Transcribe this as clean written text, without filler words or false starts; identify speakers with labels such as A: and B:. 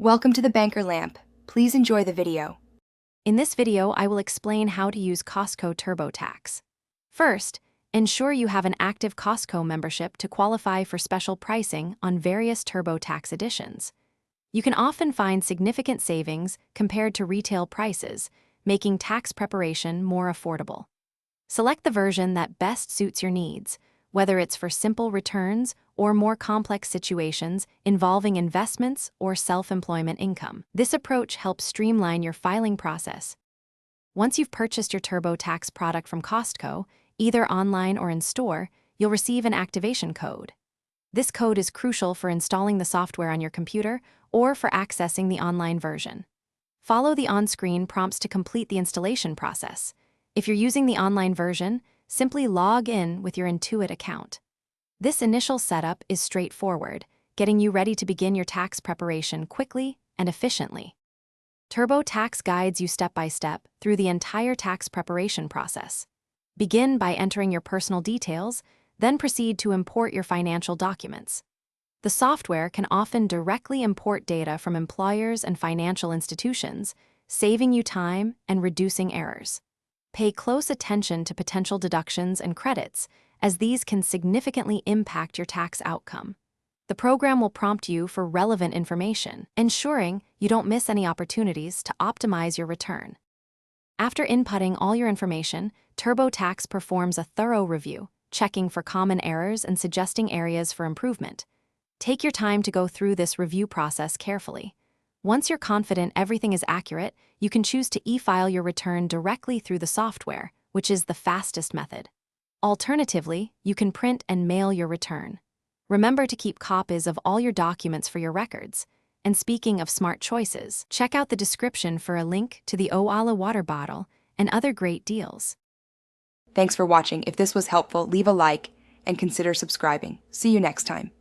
A: Welcome to the Banker Lamp. Please enjoy the video.
B: In this video, I will explain how to use Costco TurboTax. First, ensure you have an active Costco membership to qualify for special pricing on various TurboTax editions. You can often find significant savings compared to retail prices, making tax preparation more affordable. Select the version that best suits your needs, whether it's for simple returns or more complex situations involving investments or self-employment income. This approach helps streamline your filing process. Once you've purchased your TurboTax product from Costco, either online or in store, you'll receive an activation code. This code is crucial for installing the software on your computer or for accessing the online version. Follow the on-screen prompts to complete the installation process. If you're using the online version, simply log in with your Intuit account. This initial setup is straightforward, getting you ready to begin your tax preparation quickly and efficiently. TurboTax guides you step by step through the entire tax preparation process. Begin by entering your personal details, then proceed to import your financial documents. The software can often directly import data from employers and financial institutions, saving you time and reducing errors. Pay close attention to potential deductions and credits, as these can significantly impact your tax outcome. The program will prompt you for relevant information, ensuring you don't miss any opportunities to optimize your return. After inputting all your information, TurboTax performs a thorough review, checking for common errors and suggesting areas for improvement. Take your time to go through this review process carefully. Once you're confident everything is accurate, you can choose to e-file your return directly through the software, which is the fastest method. Alternatively, you can print and mail your return. Remember to keep copies of all your documents for your records. And speaking of smart choices, check out the description for a link to the Oala water bottle and other great deals.
A: Thanks for watching. If this was helpful, leave a like and consider subscribing. See you next time.